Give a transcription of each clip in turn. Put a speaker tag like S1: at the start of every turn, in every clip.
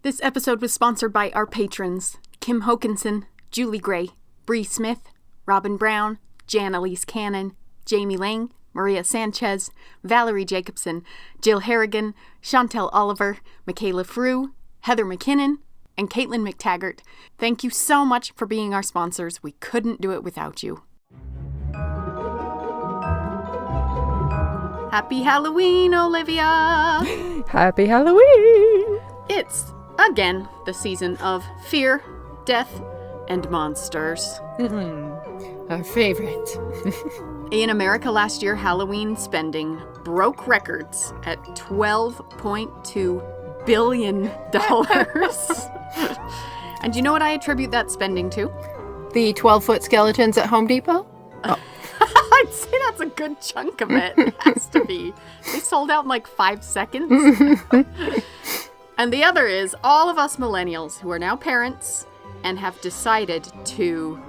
S1: This episode was sponsored by our patrons, Kim Hokinson, Julie Gray, Bree Smith, Robin Brown, Jan-Elise Cannon, Jamie Lang, Maria Sanchez, Valerie Jacobson, Jill Harrigan, Chantel Oliver, Michaela Frew, Heather McKinnon, and Caitlin McTaggart. Thank you so much for being our sponsors. We couldn't do it without you. Happy Halloween, Olivia!
S2: Happy Halloween!
S1: It's, again, the season of fear, death, and monsters.
S2: Our favorite.
S1: In America last year, Halloween spending broke records at $12.2 billion. And you know what I attribute that spending to?
S2: The 12-foot skeletons at Home Depot?
S1: Oh. I'd say that's a good chunk of it. It has to be. They sold out in like 5 seconds. And the other is all of us millennials who are now parents and have decided to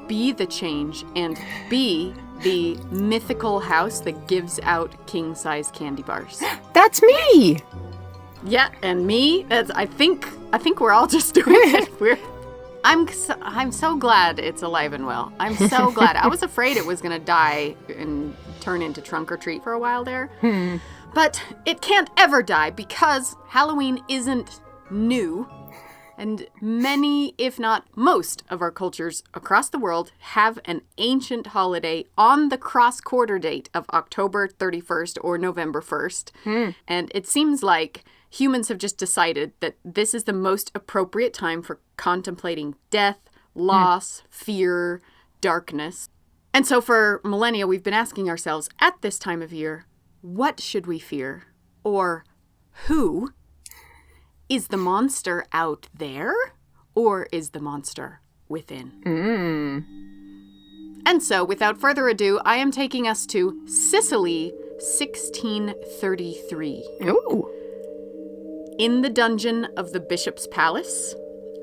S1: be the change and be the mythical house that gives out king-size candy bars.
S2: That's me!
S1: Yeah, and me. I think we're all just doing it. I'm so glad it's alive and well. I'm so glad. I was afraid it was going to die and turn into trunk or treat for a while there. But it can't ever die because Halloween isn't new. And many, if not most, of our cultures across the world have an ancient holiday on the cross-quarter date of October 31st or November 1st. And it seems like humans have just decided that this is the most appropriate time for contemplating death, loss, fear, darkness. And so for millennia, we've been asking ourselves at this time of year, what should we fear? Or who? Is the monster out there? Or is the monster within? And so, without further ado, I am taking us to Sicily, 1633.
S2: Ooh.
S1: In the dungeon of the bishop's palace,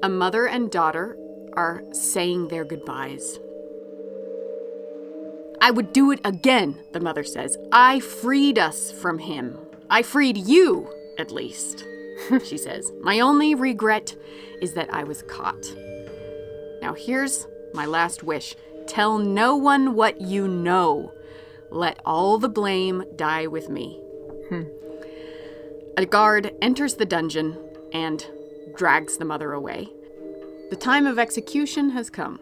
S1: a mother and daughter are saying their goodbyes. I would do it again, the mother says. I freed us from him. I freed you, at least, she says. My only regret is that I was caught. Now here's my last wish. Tell no one what you know. Let all the blame die with me. A guard enters the dungeon and drags the mother away. The time of execution has come.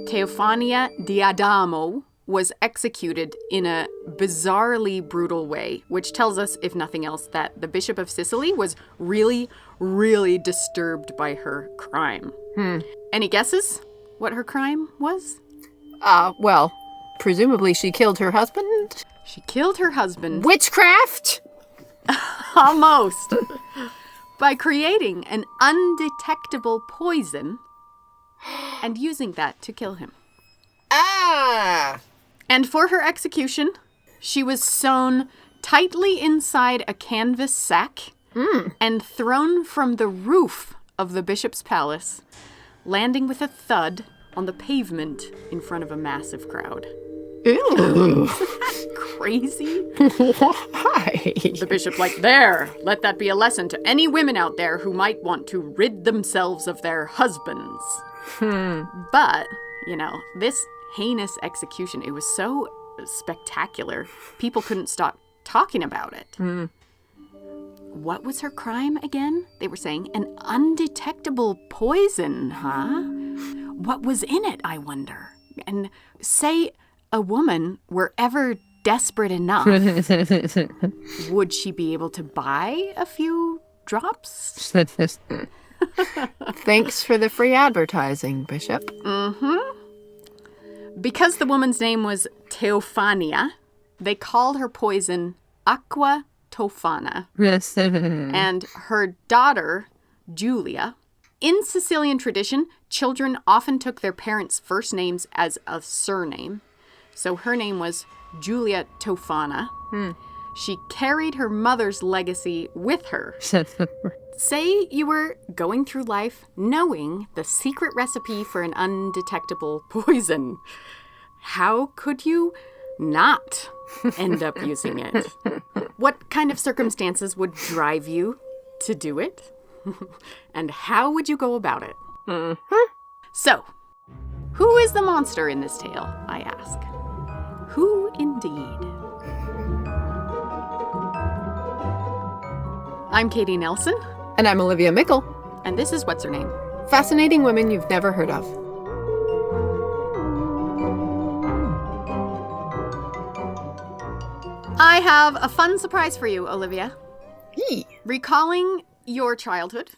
S1: Teofania di Adamo was executed in a bizarrely brutal way, which tells us, if nothing else, that the Bishop of Sicily was really, really disturbed by her crime. Any guesses what her crime was?
S2: Well, presumably she killed her husband?
S1: She killed her husband.
S2: Witchcraft?
S1: Almost. By creating an undetectable poison and using that to kill him. And for her execution, she was sewn tightly inside a canvas sack and thrown from the roof of the bishop's palace, landing with a thud on the pavement in front of a massive crowd.
S2: Ew.
S1: Isn't that crazy?
S2: Why?
S1: The bishop, there, let that be a lesson to any women out there who might want to rid themselves of their husbands. But, this heinous execution, it was so spectacular, people couldn't stop talking about it. What was her crime again? They were saying an undetectable poison, huh? What was in it, I wonder? And say a woman were ever desperate enough, would she be able to buy a few drops?
S2: Thanks for the free advertising, Bishop.
S1: Because the woman's name was Teofania, they called her poison Aqua Tofana. And her daughter, Giulia. In Sicilian tradition, children often took their parents' first names as a surname. So her name was Giulia Tofana. She carried her mother's legacy with her. Say you were going through life knowing the secret recipe for an undetectable poison. How could you not end up using it? What kind of circumstances would drive you to do it? And how would you go about it? So, who is the monster in this tale, I ask? Who indeed? I'm Katie Nelson.
S2: And I'm Olivia Mickle.
S1: And this is What's Her Name?
S2: Fascinating women you've never heard of.
S1: I have a fun surprise for you, Olivia.
S2: Eee.
S1: Recalling your childhood,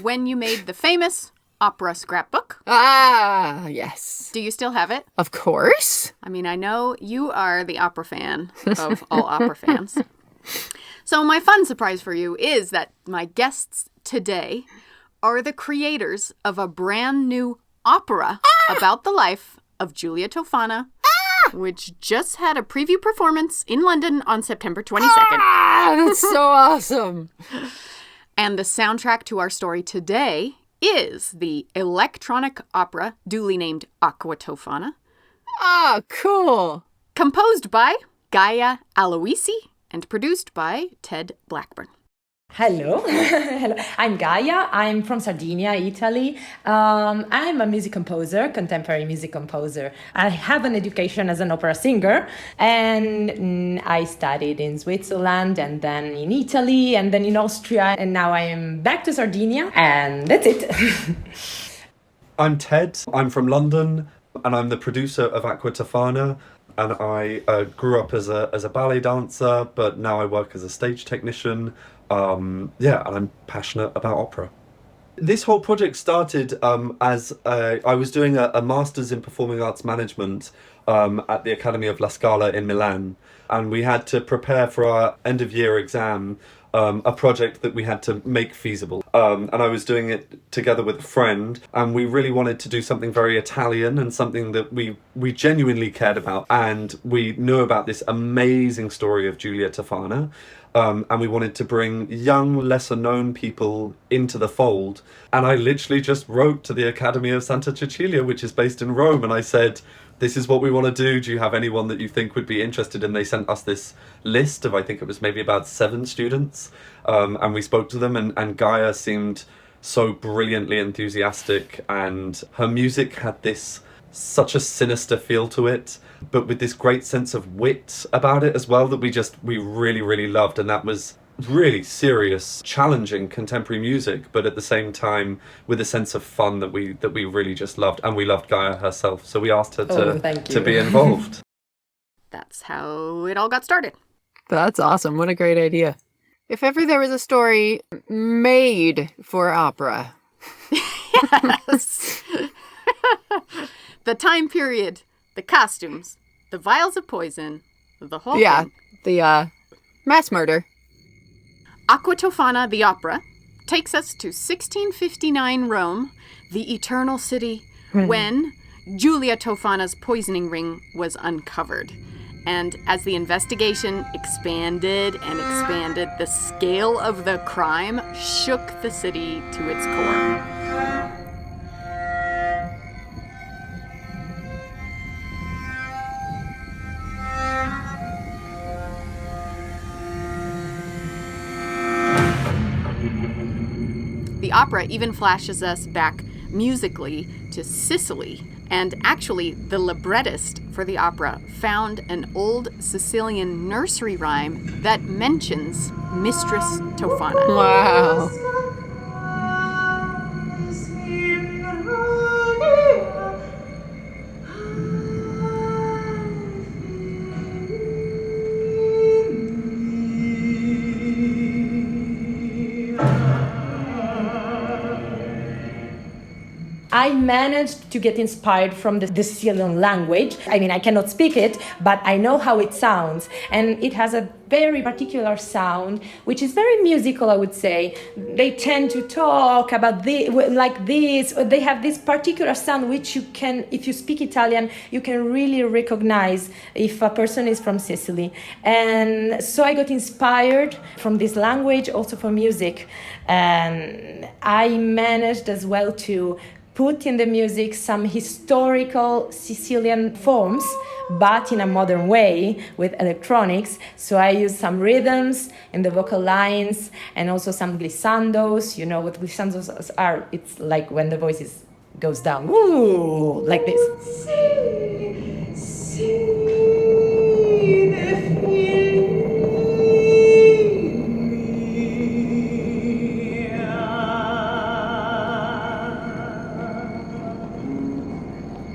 S1: when you made the famous opera scrapbook.
S2: Ah, yes.
S1: Do you still have it?
S2: Of course.
S1: I mean, I know you are the opera fan of all opera fans. So my fun surprise for you is that my guests today are the creators of a brand new opera about the life of Giulia Tofana, which just had a preview performance in London on September 22nd.
S2: Ah, that's so awesome.
S1: And the soundtrack to our story today is the electronic opera duly named Aqua Tofana,
S2: Ah, cool.
S1: composed by Gaia Aloisi and produced by Ted Blackburn.
S3: Hello. Hello. I'm Gaia. I'm from Sardinia, Italy. I'm a music composer, contemporary music composer. I have an education as an opera singer, and I studied in Switzerland and then in Italy and then in Austria, and now I am back to Sardinia, and that's it.
S4: I'm Ted. I'm from London, and I'm the producer of Aqua Tofana. And I grew up as a ballet dancer, but now I work as a stage technician. And I'm passionate about opera. This whole project started as I was doing a master's in performing arts management at the Academy of La Scala in Milan, and we had to prepare for our end of year exam a project that we had to make feasible. And I was doing it together with a friend, and we really wanted to do something very Italian and something that we genuinely cared about. And we knew about this amazing story of Giulia Tofana. And we wanted to bring young, lesser-known people into the fold. And I literally just wrote to the Academy of Santa Cecilia, which is based in Rome, and I said, this is what we want to do. Do you have anyone that you think would be interested? And they sent us this list of, I think it was maybe about 7 students. And we spoke to them, and Gaia seemed so brilliantly enthusiastic, and her music had such a sinister feel to it, but with this great sense of wit about it as well that we really, really loved. And that was really serious, challenging contemporary music, but at the same time with a sense of fun that we really just loved. And we loved Gaia herself, so we asked her to be involved.
S1: That's how it all got started.
S2: That's awesome. What a great idea. If ever there was a story made for opera.
S1: Yes. The time period, the costumes, the vials of poison, the whole thing.
S2: The mass murder.
S1: Aqua Tofana, the opera, takes us to 1659 Rome, the eternal city, when Giulia Tofana's poisoning ring was uncovered. And as the investigation expanded and expanded, the scale of the crime shook the city to its core. The opera even flashes us back musically to Sicily, and actually the librettist for the opera found an old Sicilian nursery rhyme that mentions Mistress Tofana.
S2: Wow.
S3: I managed to get inspired from the Sicilian language. I mean, I cannot speak it, but I know how it sounds. And it has a very particular sound, which is very musical, I would say. They tend to talk about like this. They have this particular sound, which you can, if you speak Italian, you can really recognize if a person is from Sicily. And so I got inspired from this language, also for music. And I managed as well to put in the music some historical Sicilian forms, but in a modern way with electronics. So I use some rhythms in the vocal lines and also some glissandos. You know what glissandos are? It's like when the voice goes down, ooh, like this.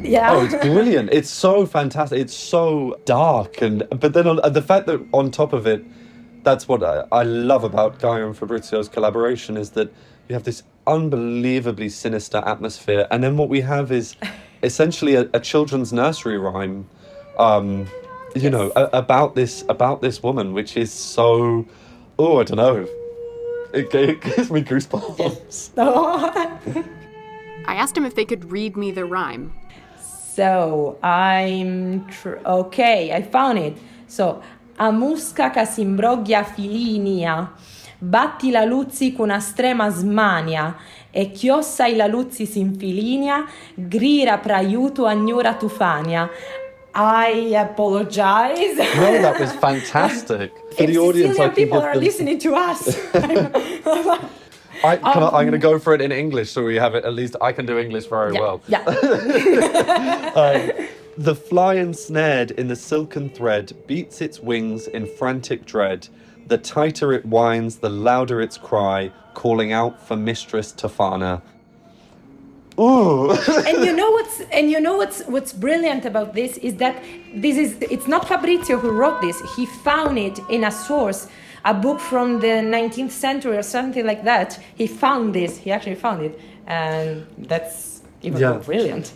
S3: Yeah.
S4: Oh, it's brilliant. It's so fantastic. It's so dark. But then the fact that on top of it, that's what I love about Gaia and Fabrizio's collaboration, is that you have this unbelievably sinister atmosphere. And then what we have is essentially a children's nursery rhyme, you know, about this woman, which is so, I don't know. It gives me goosebumps.
S1: I asked him if they could read me the rhyme.
S3: So okay, I found it. So, a musca che s'imbroglia filinia, batti la luzzi con una strema smania, e chiossa la luzzi s'infilinea, grira praiuto agnura tufania. I apologize.
S4: No, that was fantastic. For the audience, I think
S3: people are listening to us.
S4: I'm going to go for it in English, so we have it. At least I can do English very well.
S3: Yeah.
S4: The fly ensnared in the silken thread beats its wings in frantic dread. The tighter it winds, the louder its cry, calling out for Mistress Tofana. Ooh.
S3: And you know what's brilliant about this is that it's not Fabrizio who wrote this. He found it in a source, a book from the 19th century or something like that. He found this. He actually found it, and that's even more brilliant.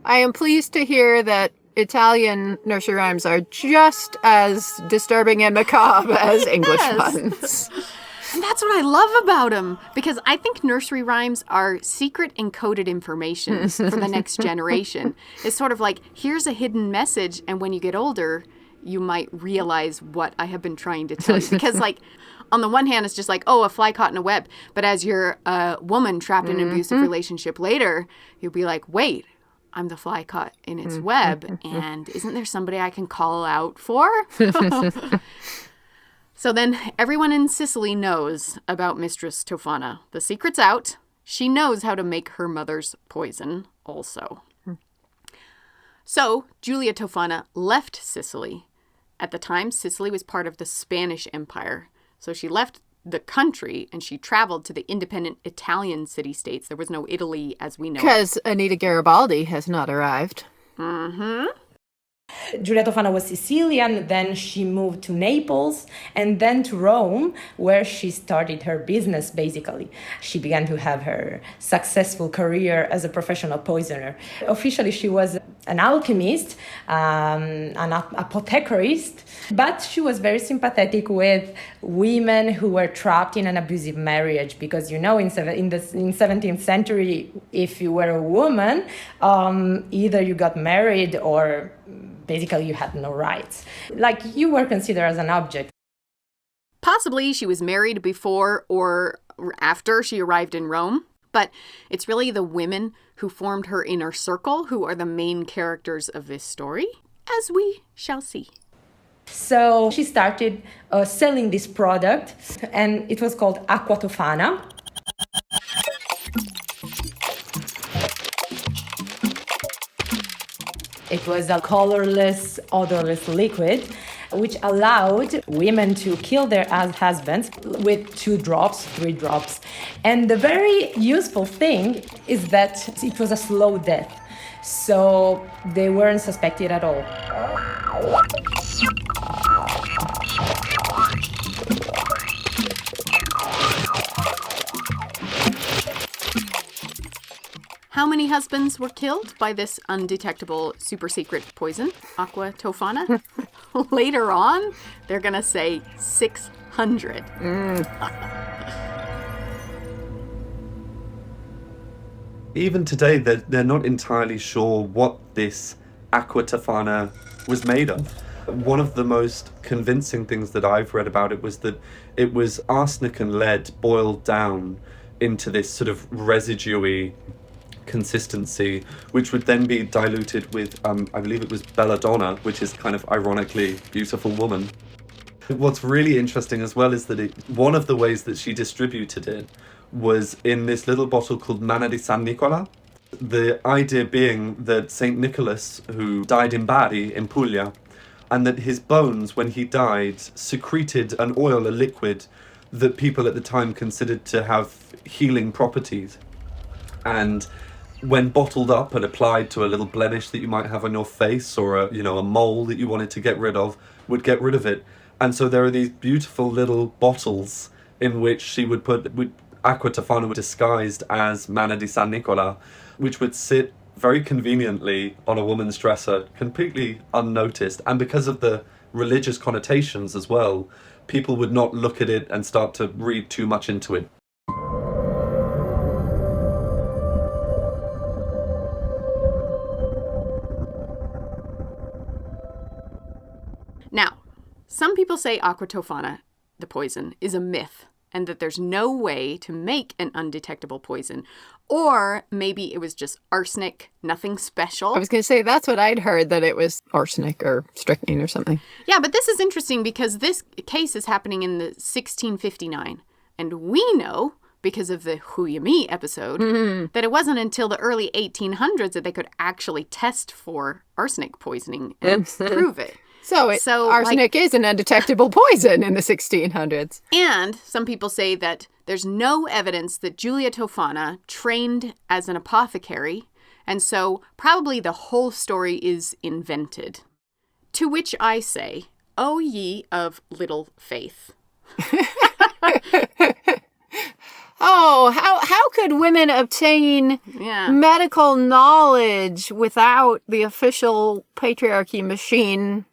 S2: I am pleased to hear that Italian nursery rhymes are just as disturbing and macabre as English ones.
S1: And that's what I love about them, because I think nursery rhymes are secret encoded information for the next generation. It's sort of like, here's a hidden message, and when you get older, you might realize what I have been trying to tell you. Because, like, on the one hand, it's just like, oh, a fly caught in a web. But as you're a woman trapped in an abusive relationship later, you'll be like, wait, I'm the fly caught in its web, and isn't there somebody I can call out for? So then everyone in Sicily knows about Mistress Tofana. The secret's out. She knows how to make her mother's poison also. So Giulia Tofana left Sicily. At the time, Sicily was part of the Spanish Empire. So she left the country and she traveled to the independent Italian city-states. There was no Italy as we know it.
S2: Because Anita Garibaldi has not arrived.
S1: Mm-hmm.
S3: Giulia Tofana was Sicilian, then she moved to Naples, and then to Rome, where she started her business, basically. She began to have her successful career as a professional poisoner. Officially, she was an alchemist, an apothecarist, but she was very sympathetic with women who were trapped in an abusive marriage, because, you know, in 17th century, if you were a woman, either you got married or basically you had no rights. Like, you were considered as an object.
S1: Possibly she was married before or after she arrived in Rome, but it's really the women who formed her inner circle who are the main characters of this story, as we shall see.
S3: So she started selling this product, and it was called Aqua Tofana. It was a colorless, odorless liquid, which allowed women to kill their husbands with 2 drops, 3 drops. And the very useful thing is that it was a slow death. So they weren't suspected at all.
S1: How many husbands were killed by this undetectable super secret poison, Aqua Tofana? Later on, they're going to say 600.
S4: Even today, they're not entirely sure what this Aqua Tofana was made of. One of the most convincing things that I've read about it was that it was arsenic and lead boiled down into this sort of residuey consistency, which would then be diluted with, I believe it was belladonna, which is kind of ironically beautiful woman. What's really interesting as well is that one of the ways that she distributed it was in this little bottle called Manna di San Nicola. The idea being that St. Nicholas, who died in Bari in Puglia, and that his bones, when he died, secreted an oil, a liquid, that people at the time considered to have healing properties. And when bottled up and applied to a little blemish that you might have on your face, or a mole that you wanted to get rid of, would get rid of it. And so there are these beautiful little bottles in which she would put Aqua Tofana disguised as Manna di San Nicola, which would sit very conveniently on a woman's dresser, completely unnoticed. And because of the religious connotations as well, people would not look at it and start to read too much into it.
S1: Now, some people say Aqua Tofana, the poison, is a myth, and that there's no way to make an undetectable poison. Or maybe it was just arsenic, nothing special.
S2: I was going to say, that's what I'd heard, that it was arsenic or strychnine or something.
S1: Yeah, but this is interesting because this case is happening in the 1659. And we know, because of the Who You Me episode, that it wasn't until the early 1800s that they could actually test for arsenic poisoning and prove it.
S2: So arsenic is an undetectable poison in the 1600s.
S1: And some people say that there's no evidence that Giulia Tofana trained as an apothecary, and so probably the whole story is invented. To which I say, O ye of little faith.
S2: Oh, how could women obtain medical knowledge without the official patriarchy machine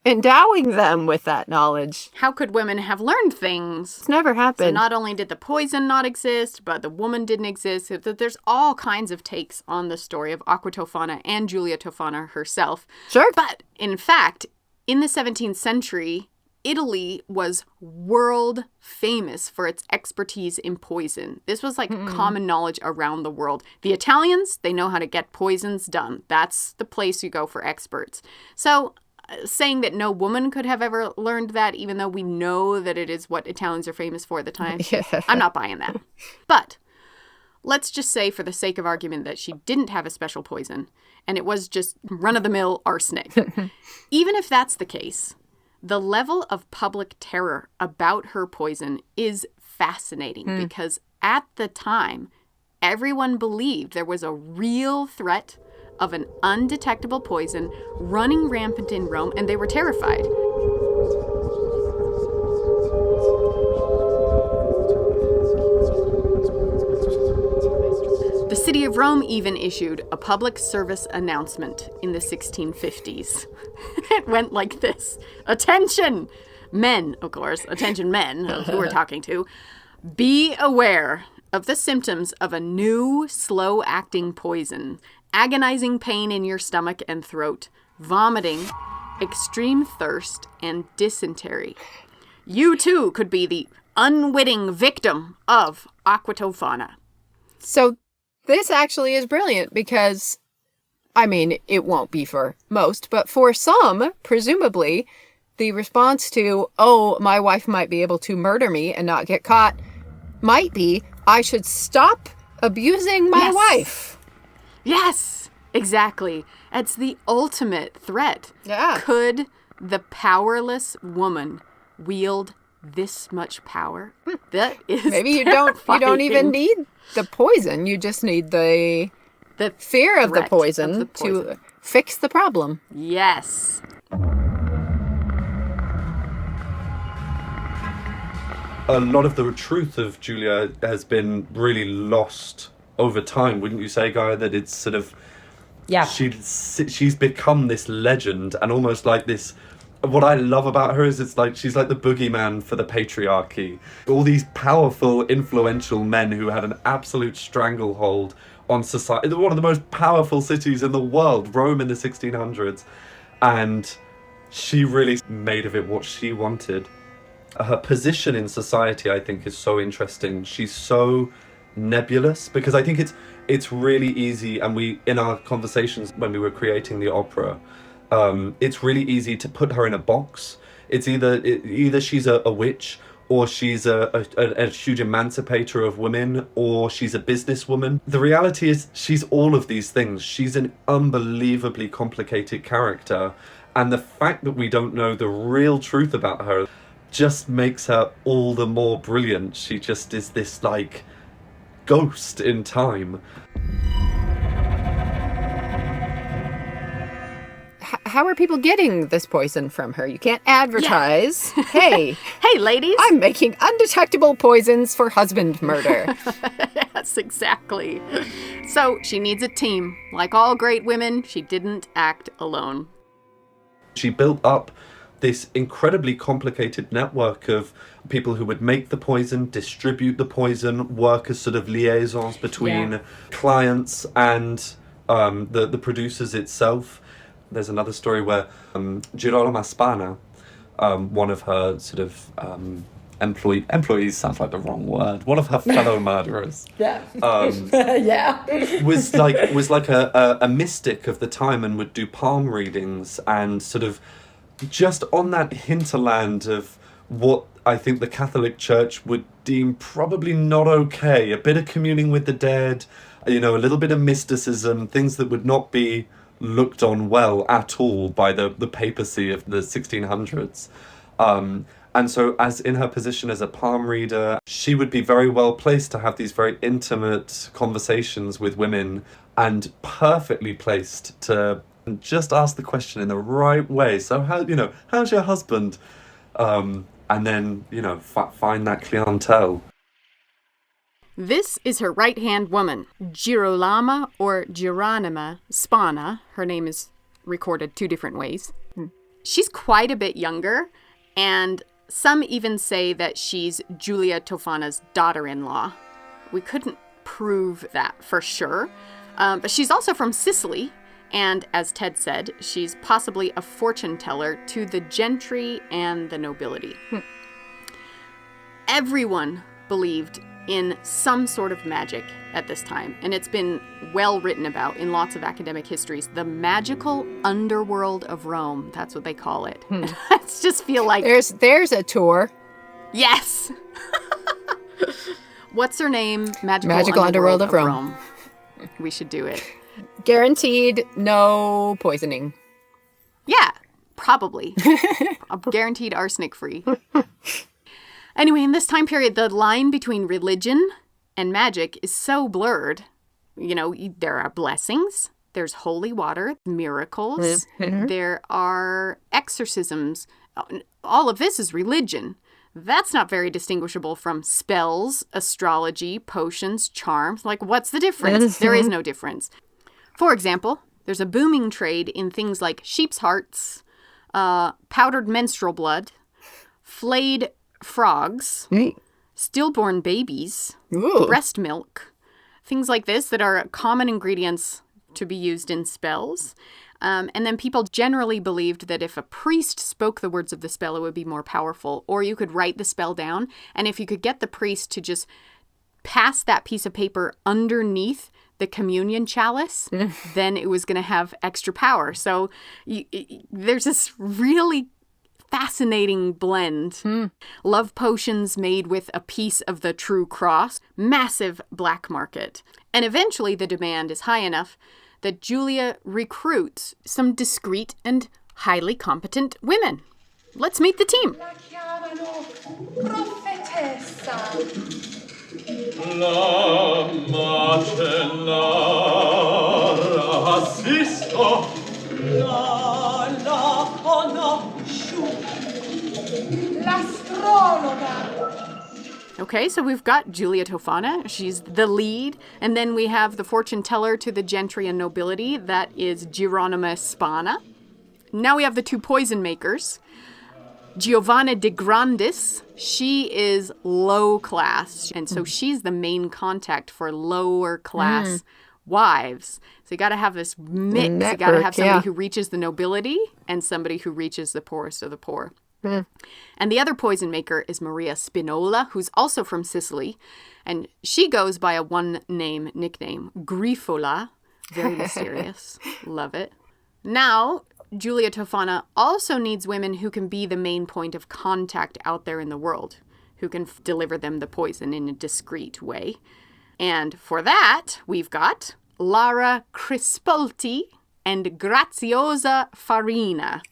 S2: endowing them with that knowledge?
S1: How could women have learned things?
S2: It's never happened.
S1: So not only did the poison not exist, but the woman didn't exist. There's all kinds of takes on the story of Aqua Tofana and Giulia Tofana herself.
S2: Sure.
S1: But in fact, in the 17th century, Italy was world famous for its expertise in poison. This was like common knowledge around the world. The Italians, they know how to get poisons done. That's the place you go for experts. So saying that no woman could have ever learned that, even though we know that it is what Italians are famous for at the time, I'm not buying that. But let's just say, for the sake of argument, that she didn't have a special poison and it was just run-of-the-mill arsenic. Even if that's the case, the level of public terror about her poison is fascinating because at the time, everyone believed there was a real threat of an undetectable poison running rampant in Rome, and they were terrified. The city of Rome even issued a public service announcement in the 1650s. It went like this. Attention, men, of course, attention men, who we're talking to. Be aware of the symptoms of a new, slow-acting poison. Agonizing pain in your stomach and throat, vomiting, extreme thirst, and dysentery. You, too, could be the unwitting victim of Aqua Tofana.
S2: So this actually is brilliant because, I mean, it won't be for most, but for some, presumably, the response to, oh, my wife might be able to murder me and not get caught, might be, I should stop abusing my wife.
S1: Yes, exactly. It's the ultimate threat.
S2: Yeah.
S1: Could the powerless woman wield this much power? That is
S2: Maybe you don't even need the poison. You just need the fear of the poison to fix the problem.
S1: Yes.
S4: A lot of the truth of Giulia has been really lost over time, wouldn't you say, Gaia? That it's sort of, she's become this legend, and almost like this. What I love about her is it's like she's like the boogeyman for the patriarchy. All these powerful, influential men who had an absolute stranglehold on society. One of the most powerful cities in the world, Rome in the 1600s, and She really made of it what she wanted. Her position in society, I think, is so interesting. She's so nebulous because I think it's really easy, and we, in our conversations when we were creating the opera, it's really easy to put her in a box. It's either she's a witch, or she's a huge emancipator of women, or she's a businesswoman. The reality is she's all of these things. She's an unbelievably complicated character, and the fact that we don't know the real truth about her just makes her all the more brilliant. She just is this, like, ghost in time.
S2: How are people getting this poison from her? You can't advertise. Yeah. Hey.
S1: Hey, ladies.
S2: I'm making undetectable poisons for husband murder.
S1: Yes, exactly. So she needs a team. Like all great women, she didn't act alone.
S4: She built up this incredibly complicated network of people who would make the poison, distribute the poison, work as sort of liaisons between clients and the producers itself. There's another story where Girolamo Spana, one of her sort of employees sounds like the wrong word. One of her fellow murderers. Was like a mystic of the time and would do palm readings and sort of just on that hinterland of what I think the Catholic Church would deem probably not okay. A bit of communing with the dead, a little bit of mysticism, things that would not be looked on well at all by the papacy of the 1600s. And so as in her position as a palm reader, she would be very well placed to have these very intimate conversations with women and perfectly placed to just ask the question in the right way. So how's your husband? And then, find that clientele.
S1: This is her right-hand woman, Girolama or Geronima Spana. Her name is recorded 2 different ways. She's quite a bit younger, and some even say that she's Giulia Tofana's daughter-in-law. We couldn't prove that for sure, but she's also from Sicily, and as Ted said, she's possibly a fortune teller to the gentry and the nobility. Everyone believed in some sort of magic at this time, and it's been well written about in lots of academic histories. The magical underworld of Rome, that's what they call it. I just feel like
S2: there's a tour.
S1: Yes. What's her name?
S2: Magical underworld of Rome.
S1: We should do it.
S2: Guaranteed no poisoning.
S1: Yeah, probably. Guaranteed arsenic free. Anyway, in this time period, the line between religion and magic is so blurred. There are blessings, there's holy water, miracles, there are exorcisms. All of this is religion. That's not very distinguishable from spells, astrology, potions, charms. Like, what's the difference? There is no difference. For example, there's a booming trade in things like sheep's hearts, powdered menstrual blood, flayed frogs, stillborn babies, breast milk, things like this that are common ingredients to be used in spells. And then people generally believed that if a priest spoke the words of the spell, it would be more powerful. Or you could write the spell down, and if you could get the priest to just pass that piece of paper underneath the communion chalice, then it was going to have extra power. So there's this really fascinating blend. Love potions made with a piece of the true cross. Massive black market. And eventually the demand is high enough that Giulia recruits some discreet and highly competent women. Let's meet the team.
S5: La chiamano profetessa.
S6: La macellara assisto.
S5: La conosciuta. L'astrologa.
S1: Okay, so we've got Giulia Tofana. She's the lead. And then we have the fortune teller to the gentry and nobility. That is Girolamo Spana. Now we have the 2 poison makers. Giovanna de Grandis. She is low class. And so she's the main contact for lower class wives. So you got to have this mix. You got to
S2: Network,
S1: have somebody
S2: yeah.
S1: who reaches the nobility and somebody who reaches the poorest of the poor. And the other poison maker is Maria Spinola, who's also from Sicily. And she goes by a one-name nickname, Grifola. Very mysterious. Love it. Now, Giulia Tofana also needs women who can be the main point of contact out there in the world, who can deliver them the poison in a discreet way. And for that, we've got Lara Crispolti and Graziosa Farina.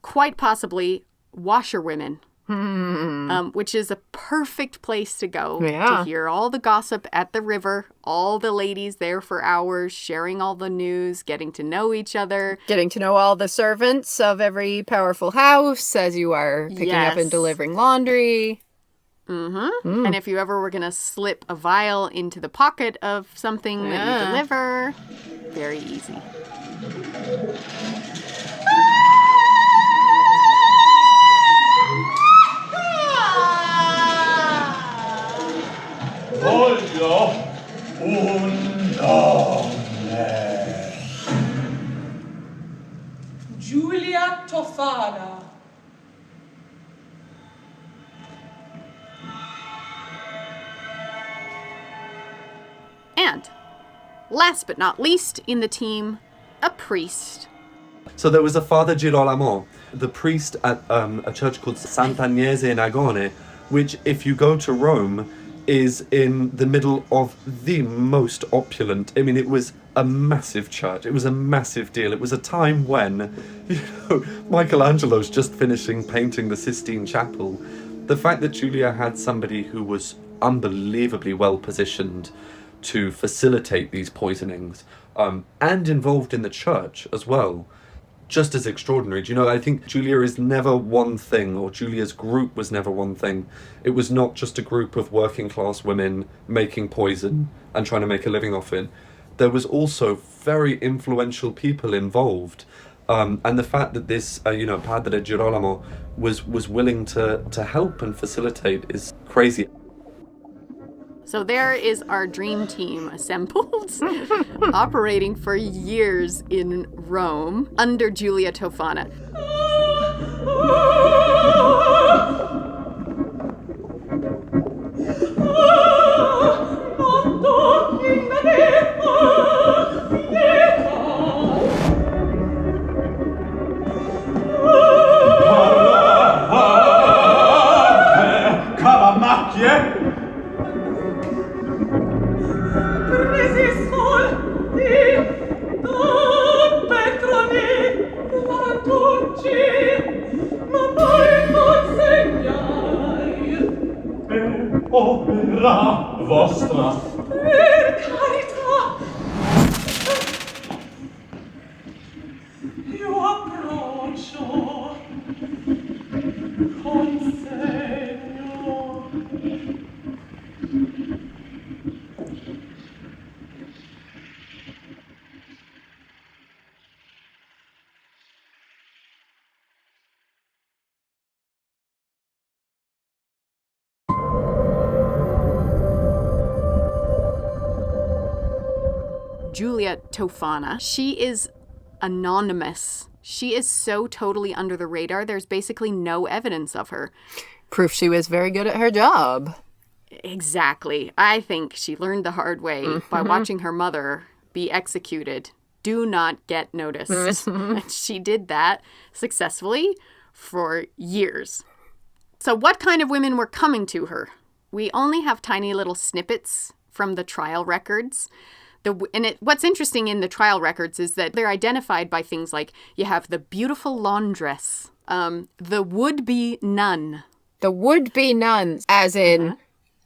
S1: Quite possibly washerwomen, which is a perfect place to go to hear all the gossip at the river, all the ladies there for hours, sharing all the news, getting to know each other.
S2: Getting to know all the servants of every powerful house as you are picking up and delivering laundry.
S1: And if you ever were going to slip a vial into the pocket of something that you deliver, very easy.
S6: Voglio un nome.
S5: Giulia Tofana.
S1: And last but not least in the team, a priest.
S4: So there was a Father Girolamo, the priest at a church called Sant'Agnese in Agone, which, if you go to Rome, is in the middle of the most opulent. I mean, it was a massive church. It was a massive deal. It was a time when, Michelangelo's just finishing painting the Sistine Chapel. The fact that Giulia had somebody who was unbelievably well positioned to facilitate these poisonings, and involved in the church as well, just as extraordinary. Do you know, I think Giulia is never one thing, or Giulia's group was never one thing. It was not just a group of working class women making poison and trying to make a living off it. There was also very influential people involved. And the fact that this, Padre Girolamo was willing to help and facilitate is crazy.
S1: So there is our dream team assembled, operating for years in Rome under Giulia Tofana.
S6: Opera vostra.
S5: Per carità! Io approccio. Consegno.
S1: Giulia Tofana. She is anonymous. She is so totally under the radar. There's basically no evidence of her.
S2: Proof she was very good at her job.
S1: Exactly. I think she learned the hard way by watching her mother be executed. Do not get noticed. And she did that successfully for years. So what kind of women were coming to her? We only have tiny little snippets from the trial records. What's interesting in the trial records is that they're identified by things like you have the beautiful laundress, the would-be nun.
S2: The would-be nuns, as in,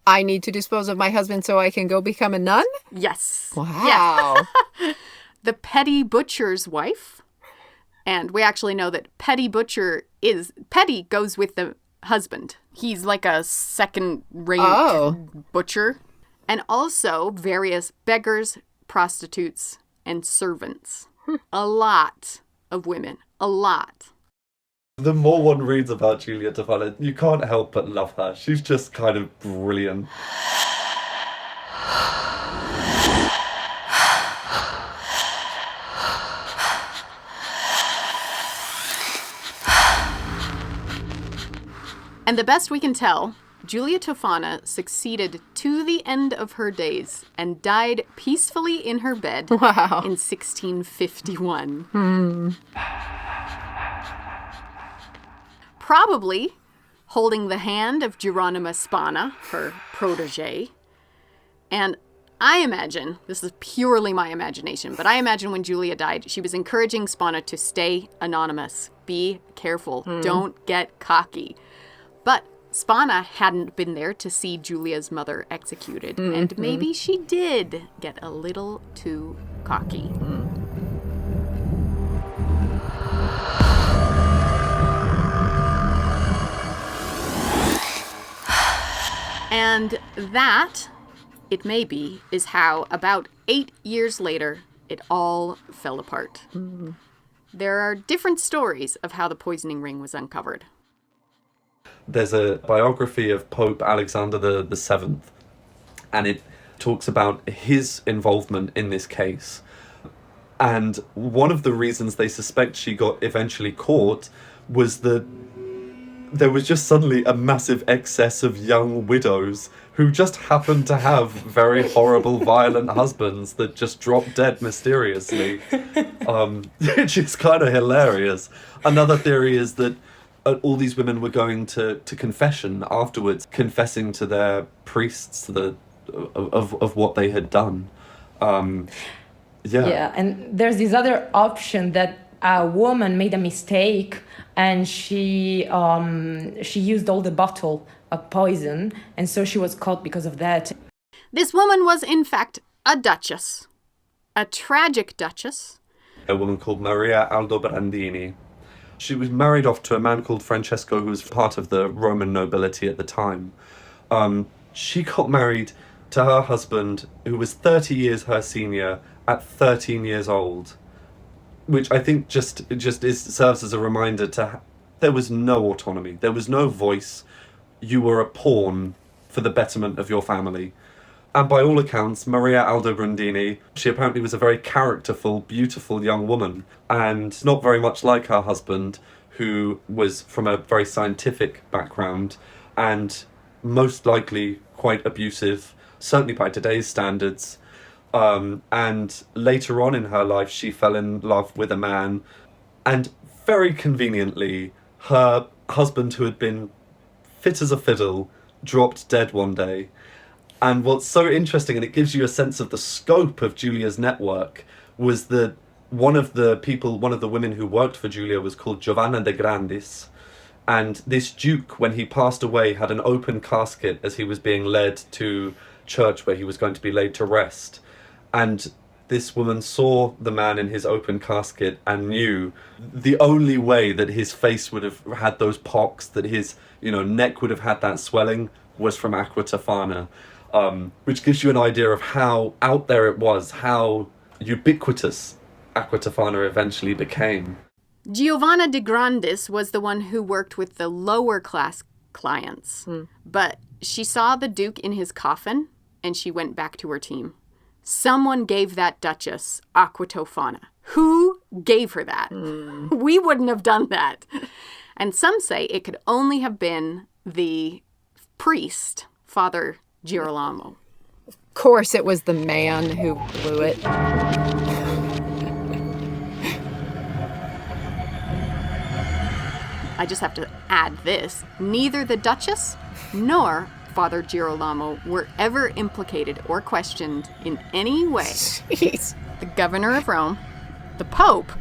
S2: I need to dispose of my husband so I can go become a nun?
S1: Yes.
S2: Wow.
S1: Yeah. The petty butcher's wife. And we actually know that petty goes with the husband. He's like a second-rate butcher. And also various beggars, prostitutes, and servants. A lot of women. A lot.
S4: The more one reads about Giulia Tofana, you can't help but love her. She's just kind of brilliant.
S1: And the best we can tell, Giulia Tofana succeeded to the end of her days and died peacefully in her bed in 1651. Probably holding the hand of Geronima Spana, her protege. And I imagine, this is purely my imagination, but I imagine when Giulia died, she was encouraging Spana to stay anonymous. Be careful. Don't get cocky. But Spana hadn't been there to see Giulia's mother executed, and maybe she did get a little too cocky. And that, it may be, is how about 8 years later, it all fell apart. There are different stories of how the poisoning ring was uncovered.
S4: There's a biography of Pope Alexander the Seventh, and it talks about his involvement in this case. And one of the reasons they suspect she got eventually caught was that there was just suddenly a massive excess of young widows who just happened to have very horrible, violent husbands that just dropped dead mysteriously, which is kind of hilarious. Another theory is that all these women were going to confession afterwards, confessing to their priests of what they had done.
S3: Yeah, and there's this other option that a woman made a mistake and she used all the bottle of poison, and so she was caught because of that.
S1: This woman was, in fact, a duchess. A tragic duchess.
S4: A woman called Maria Aldobrandini. She was married off to a man called Francesco, who was part of the Roman nobility at the time. She got married to her husband, who was 30 years her senior, at 13 years old. Which I think just serves as a reminder there was no autonomy, there was no voice. You were a pawn for the betterment of your family. And by all accounts, Maria Aldobrandini, she apparently was a very characterful, beautiful young woman, and not very much like her husband, who was from a very scientific background, and most likely quite abusive, certainly by today's standards. And later on in her life, she fell in love with a man, and very conveniently, her husband, who had been fit as a fiddle, dropped dead one day. And what's so interesting, and it gives you a sense of the scope of Giulia's network, was that one of the women who worked for Giulia was called Giovanna de Grandis. And this duke, when he passed away, had an open casket as he was being led to church where he was going to be laid to rest. And this woman saw the man in his open casket and knew the only way that his face would have had those pocks, that his neck would have had that swelling, was from Aqua Tofana. Which gives you an idea of how out there it was, how ubiquitous Aqua Tofana eventually became.
S1: Giovanna de Grandis was the one who worked with the lower class clients. But she saw the Duke in his coffin and she went back to her team. Someone gave that Duchess Aqua Tofana. Who gave her that? We wouldn't have done that. And some say it could only have been the priest, Father Girolamo.
S2: Of course it was the man who blew it.
S1: I just have to add this. Neither the Duchess nor Father Girolamo were ever implicated or questioned in any way.
S2: Jeez.
S1: The governor of Rome, the Pope,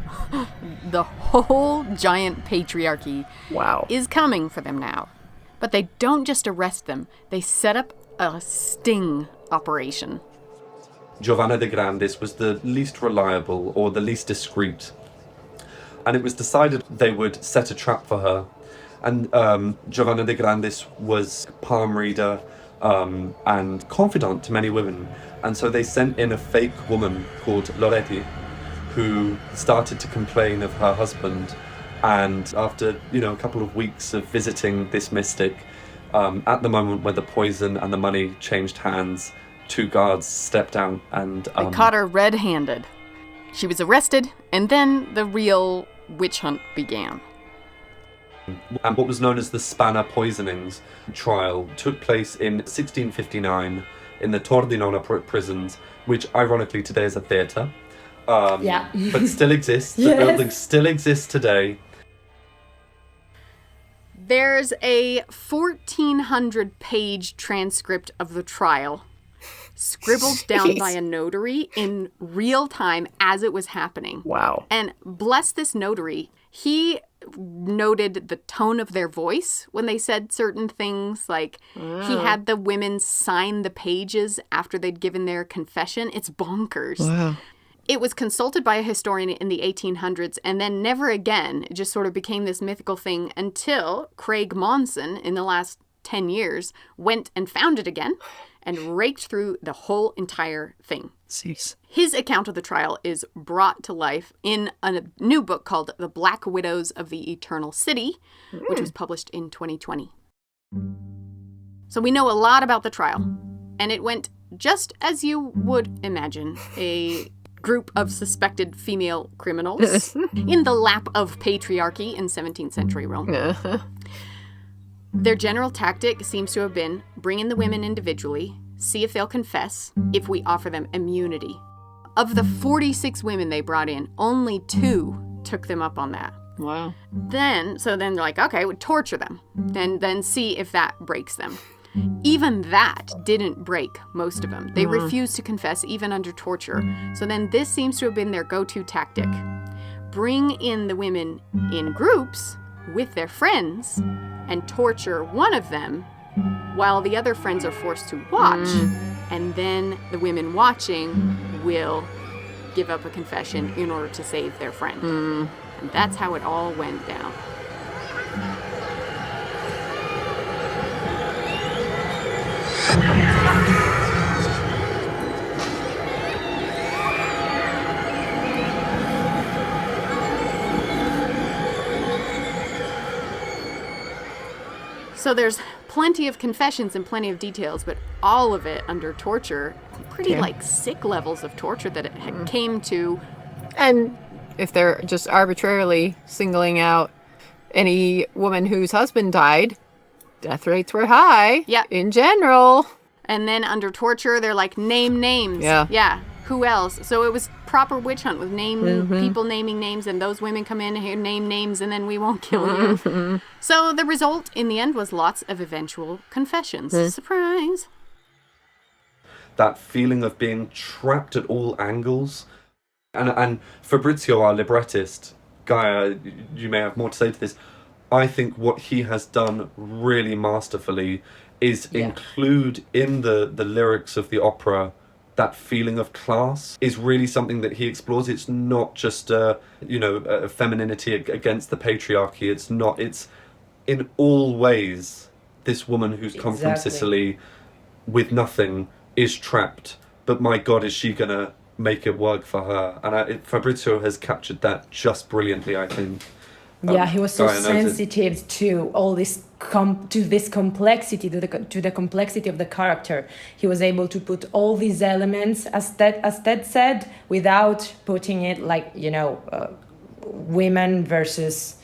S1: the whole giant patriarchy is coming for them now. But they don't just arrest them. They set up a sting operation.
S4: Giovanna de Grandis was the least reliable or the least discreet. And it was decided they would set a trap for her. And Giovanna de Grandis was palm reader and confidant to many women. And so they sent in a fake woman called Loretti, who started to complain of her husband. And after, a couple of weeks of visiting this mystic, at the moment when the poison and the money changed hands, 2 guards stepped out and...
S1: They caught her red-handed. She was arrested, and then the real witch hunt began.
S4: And what was known as the Spanner poisonings trial took place in 1659 in the Tordinona prisons, which ironically today is a theatre. But still exists.
S3: Yes.
S4: The building still exists today.
S1: There's a 1,400-page transcript of the trial, scribbled down by a notary in real time as it was happening.
S2: Wow.
S1: And bless this notary, he noted the tone of their voice when they said certain things. Like, he had the women sign the pages after they'd given their confession. It's bonkers.
S2: Wow.
S1: It was consulted by a historian in the 1800s and then never again. It just sort of became this mythical thing until Craig Monson, in the last 10 years, went and found it again and raked through the whole entire thing.
S2: Jeez.
S1: His account of the trial is brought to life in a new book called The Black Widows of the Eternal City, which was published in 2020. So we know a lot about the trial, and it went just as you would imagine. A group of suspected female criminals in the lap of patriarchy in 17th century Rome. Their general tactic seems to have been bring in the women individually, see if they'll confess, if we offer them immunity. Of the 46 women they brought in, only 2 took them up on that.
S2: Wow.
S1: Then they're like, okay, we'll torture them, then see if that breaks them. Even that didn't break most of them. They refused to confess even under torture. So then this seems to have been their go-to tactic. Bring in the women in groups with their friends and torture one of them while the other friends are forced to watch. And then the women watching will give up a confession in order to save their friend. And that's how it all went down. So there's plenty of confessions and plenty of details, but all of it under torture, pretty like sick levels of torture that it came to.
S2: And if they're just arbitrarily singling out any woman whose husband died, death rates were high in general.
S1: And then under torture, they're like, name names.
S2: Yeah.
S1: Who else? So it was proper witch hunt with people naming names, and those women come in here, name names, and then we won't kill you. So the result in the end was lots of eventual confessions. Surprise.
S4: That feeling of being trapped at all angles. And Fabrizio, our librettist, Gaia, you may have more to say to this. I think what he has done really masterfully is include in the lyrics of the opera that feeling of class is really something that he explores. It's not just a femininity against the patriarchy. It's in all ways this woman who's come from Sicily with nothing is trapped, but my God, is she gonna make it work for her? And Fabrizio has captured that just brilliantly, I think.
S3: He was so
S4: Gaia
S3: sensitive to all this to this complexity, to the complexity of the character. He was able to put all these elements, as Ted said, without putting it like, women versus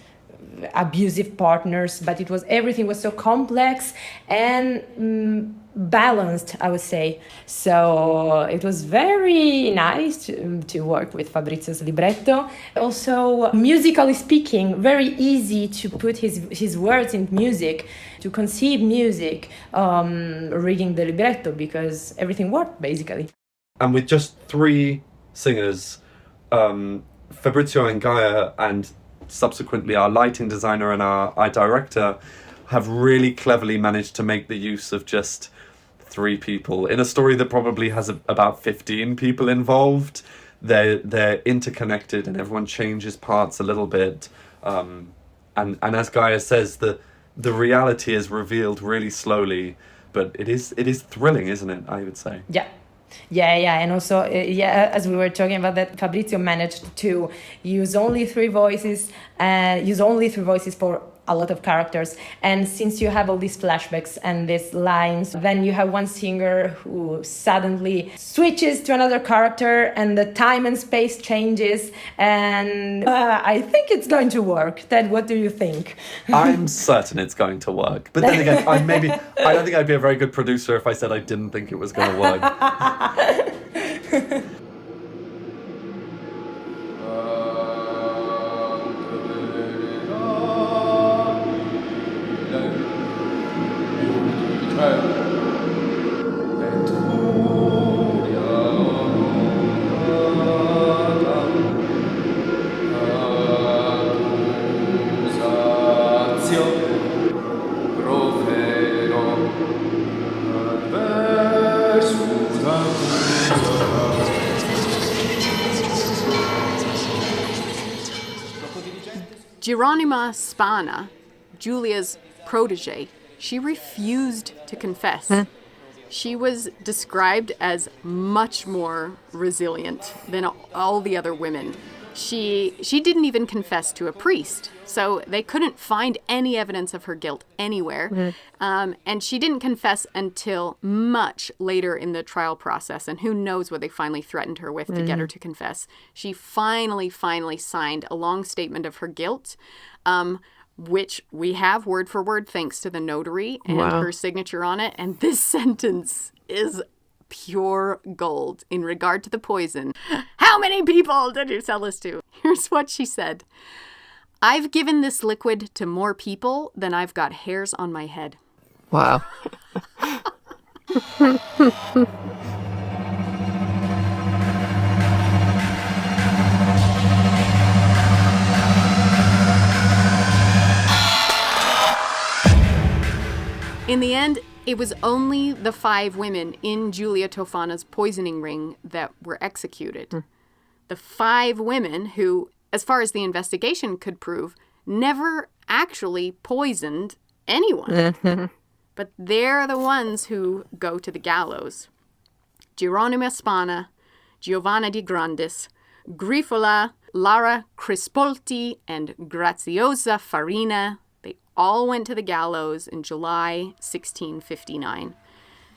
S3: abusive partners, but everything was so complex and balanced, I would say. So it was very nice to work with Fabrizio's libretto. Also, musically speaking, very easy to put his words in music, to conceive music, reading the libretto, because everything worked, basically.
S4: And with just 3 singers, Fabrizio and Gaia, and subsequently our lighting designer and our director, have really cleverly managed to make the use of just 3 people in a story that probably has about 15 people involved. They're interconnected, and everyone changes parts a little bit. And as Gaia says, the reality is revealed really slowly, but it is thrilling, isn't it? I would say.
S3: Yeah, and also, as we were talking about that, Fabrizio managed to use only 3 voices, for a lot of characters. And since you have all these flashbacks and these lines, then you have one singer who suddenly switches to another character and the time and space changes. And I think it's going to work. Ted, what do you think?
S4: I'm certain it's going to work. But then again, I don't think I'd be a very good producer if I said I didn't think it was going to work.
S1: Geronima Spana, Giulia's protege, she refused to confess. She was described as much more resilient than all the other women. She didn't even confess to a priest, so they couldn't find any evidence of her guilt anywhere. And she didn't confess until much later in the trial process, and who knows what they finally threatened her with to get her to confess. She finally signed a long statement of her guilt, which we have word for word thanks to the notary and her signature on it. And this sentence is pure gold in regard to the poison. How many people did you sell this to? Here's what she said. I've given this liquid to more people than I've got hairs on my head.
S2: Wow.
S1: In the end, it was only the 5 women in Giulia Tofana's poisoning ring that were executed. The 5 women who, as far as the investigation could prove, never actually poisoned anyone. But they're the ones who go to the gallows. Geronima Spana, Giovanna di Grandis, Grifola, Lara Crispolti, and Graziosa Farina. They all went to the gallows in July 1659.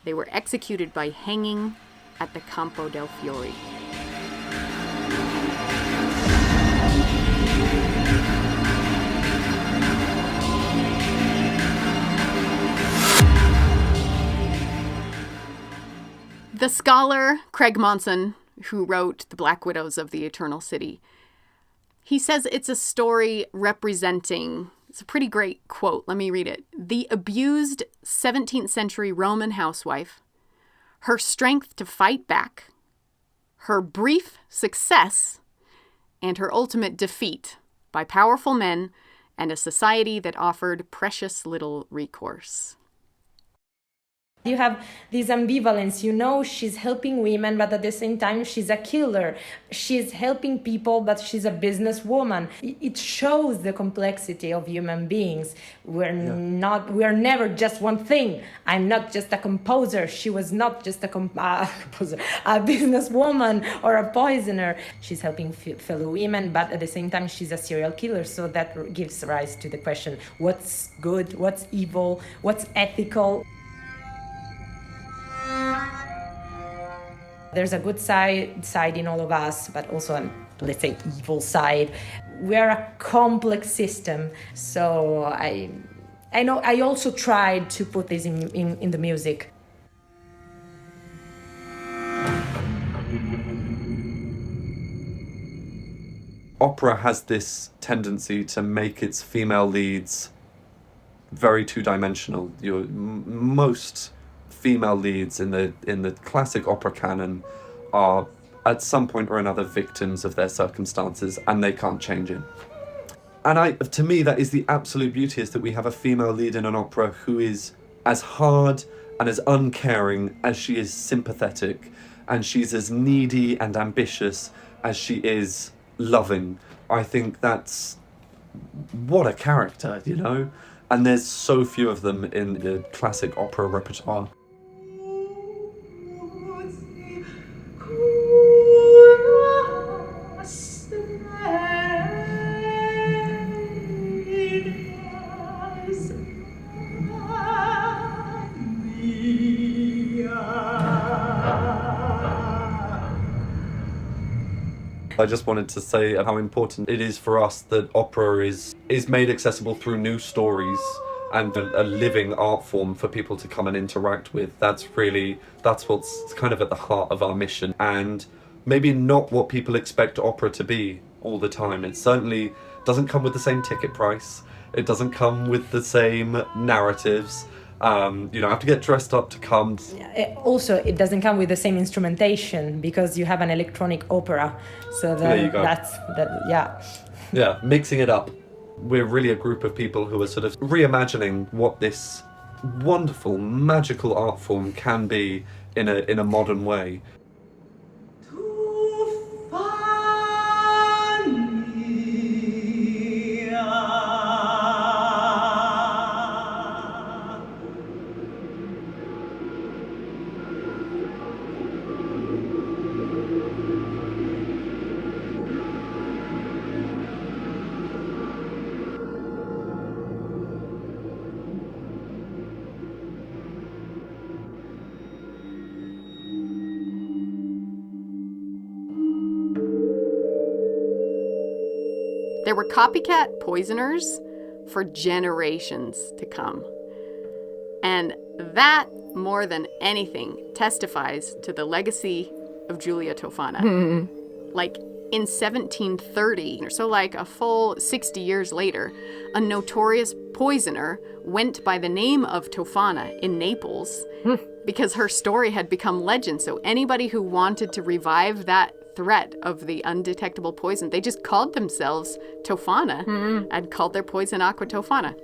S1: They were executed by hanging at the Campo del Fiori. The scholar Craig Monson, who wrote The Black Widows of the Eternal City, he says it's a story representing, it's a pretty great quote, let me read it, the abused 17th century Roman housewife, her strength to fight back, her brief success, and her ultimate defeat by powerful men and a society that offered precious little recourse.
S3: You have this ambivalence, you know, she's helping women, but at the same time, she's a killer. She's helping people, but she's a businesswoman. It shows the complexity of human beings. We're never just one thing. I'm not just a composer. She was not just a composer, a businesswoman or a poisoner. She's helping fellow women, but at the same time, she's a serial killer. So that gives rise to the question, what's good, what's evil, what's ethical? There's a good side in all of us, but also a, let's say, evil side. We're a complex system, so I know I also tried to put this in the music.
S4: Opera has this tendency to make its female leads very two-dimensional. Most female leads in the classic opera canon are at some point or another victims of their circumstances, and they can't change it. And to me, that is the absolute beauty, is that we have a female lead in an opera who is as hard and as uncaring as she is sympathetic, and she's as needy and ambitious as she is loving. I think that's, what a character, you know? And there's so few of them in the classic opera repertoire. I just wanted to say how important it is for us that opera is made accessible through new stories and a living art form for people to come and interact with. That's what's kind of at the heart of our mission, and maybe not what people expect opera to be all the time. It certainly doesn't come with the same ticket price. It doesn't come with the same narratives. You don't have to get dressed up to come.
S3: Also, it doesn't come with the same instrumentation because you have an electronic opera. So
S4: There you go.
S3: yeah.
S4: Yeah, mixing it up. We're really a group of people who are sort of reimagining what this wonderful, magical art form can be in a modern way.
S1: There were copycat poisoners for generations to come. And that, more than anything, testifies to the legacy of Giulia Tofana. Like, in 1730, so like a full 60 years later, a notorious poisoner went by the name of Tofana in Naples because her story had become legend. So anybody who wanted to revive that threat of the undetectable poison, they just called themselves Tofana and called their poison Aqua Tofana.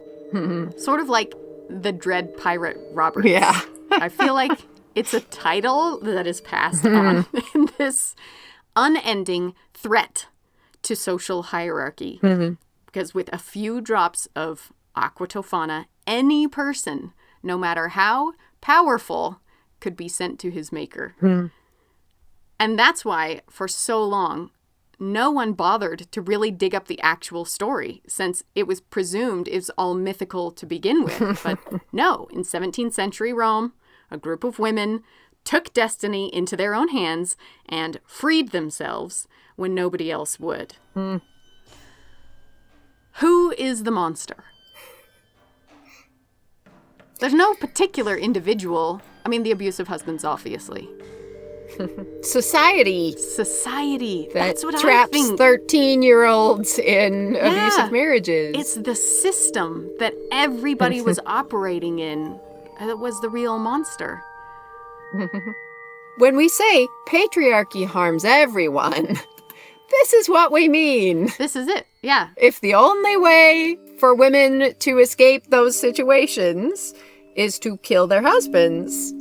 S1: Sort of like the Dread Pirate Roberts.
S2: Yeah.
S1: I feel like it's a title that is passed on in this unending threat to social hierarchy. Because with a few drops of Aqua Tofana, any person, no matter how powerful, could be sent to his maker. And that's why, for so long, no one bothered to really dig up the actual story, since it was presumed it was all mythical to begin with. But no, in 17th century Rome, a group of women took destiny into their own hands and freed themselves when nobody else would. Who is the monster? There's no particular individual. I mean, the abusive husbands, obviously.
S2: Society
S1: Society.
S2: that
S1: That's what I
S2: traps
S1: think.
S2: 13-year-olds in abusive marriages.
S1: It's the system that everybody was operating in that was the real monster.
S2: When we say patriarchy harms everyone, this is what we mean.
S1: This is it. Yeah.
S2: If the only way for women to escape those situations is to kill their husbands,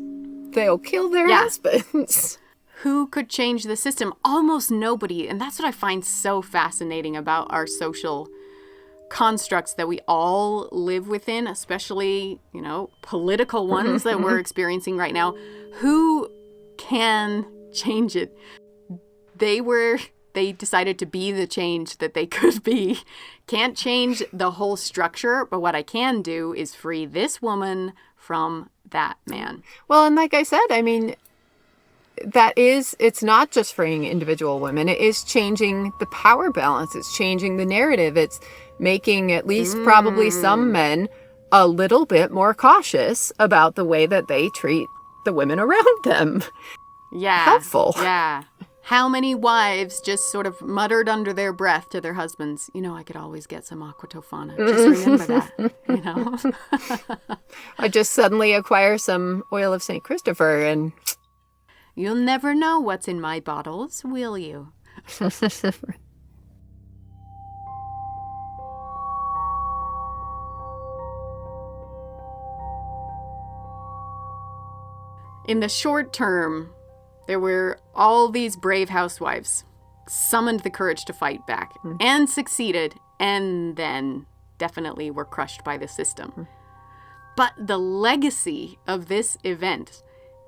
S2: they'll kill their husbands.
S1: Who could change the system? Almost nobody. And that's what I find so fascinating about our social constructs that we all live within, especially, political ones that we're experiencing right now. Who can change it? They decided to be the change that they could be. Can't change the whole structure, but what I can do is free this woman from that man.
S2: Well, and like I said, I mean, it's not just freeing individual women. It is changing the power balance. It's changing the narrative. It's making at least probably some men a little bit more cautious about the way that they treat the women around them.
S1: Yeah.
S2: Helpful.
S1: Yeah. How many wives just sort of muttered under their breath to their husbands, I could always get some Aqua Tofana. Just remember that,
S2: I just suddenly acquire some oil of St. Christopher and...
S1: You'll never know what's in my bottles, will you? In the short term, there were all these brave housewives, summoned the courage to fight back, and succeeded, and then definitely were crushed by the system. But the legacy of this event,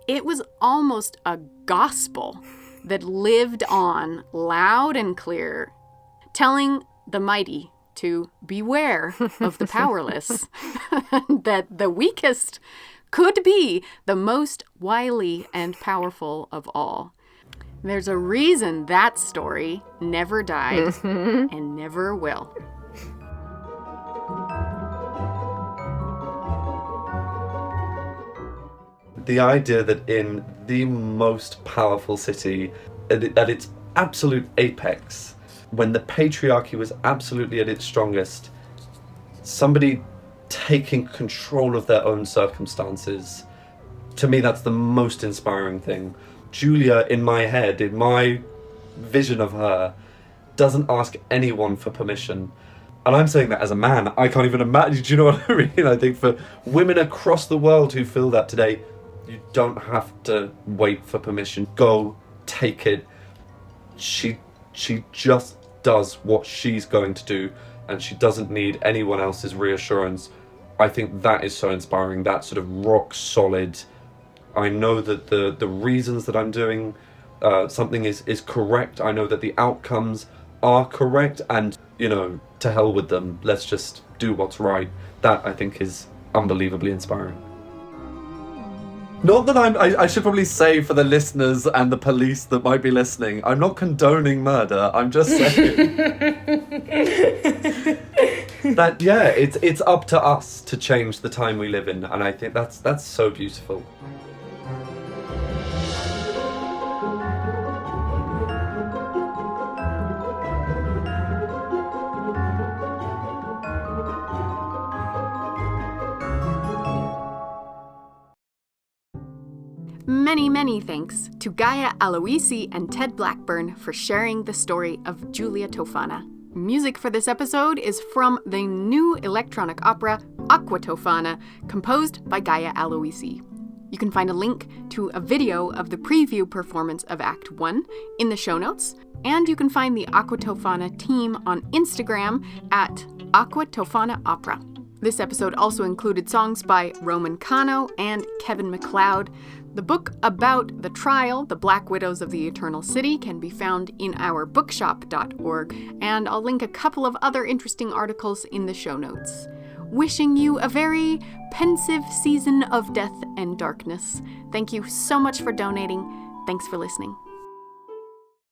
S1: it was almost a gospel that lived on loud and clear, telling the mighty to beware of the powerless, that the weakest could be the most wily and powerful of all. There's a reason that story never died and never will.
S4: The idea that in the most powerful city, at its absolute apex, when the patriarchy was absolutely at its strongest, somebody taking control of their own circumstances, to me that's the most inspiring thing. Giulia, in my head, in my vision of her, doesn't ask anyone for permission. And I'm saying that as a man, I can't even imagine, do you know what I mean? I think for women across the world who feel that today, you don't have to wait for permission. Go, take it. She just does what she's going to do, and she doesn't need anyone else's reassurance. I think that is so inspiring, that sort of rock solid, I know that the reasons that I'm doing something is correct. I know that the outcomes are correct, and, you know, to hell with them. Let's just do what's right. That, I think, is unbelievably inspiring. Not that I should probably say for the listeners and the police that might be listening, I'm not condoning murder. I'm just saying that, yeah, it's up to us to change the time we live in, and I think that's so beautiful.
S1: Many, many thanks to Gaia, Aloisi, and Ted Blackburn for sharing the story of Giulia Tofana. Music for this episode is from the new electronic opera Aqua Tofana, composed by Gaia Aloisi. You can find a link to a video of the preview performance of Act 1 in the show notes, and you can find the Aqua Tofana team on Instagram at Aqua Tofana Opera. This episode also included songs by Roman Cano and Kevin MacLeod. The book about the trial, The Black Widows of the Eternal City, can be found in our bookshop.org, and I'll link a couple of other interesting articles in the show notes. Wishing you a very pensive season of death and darkness. Thank you so much for donating. Thanks for listening.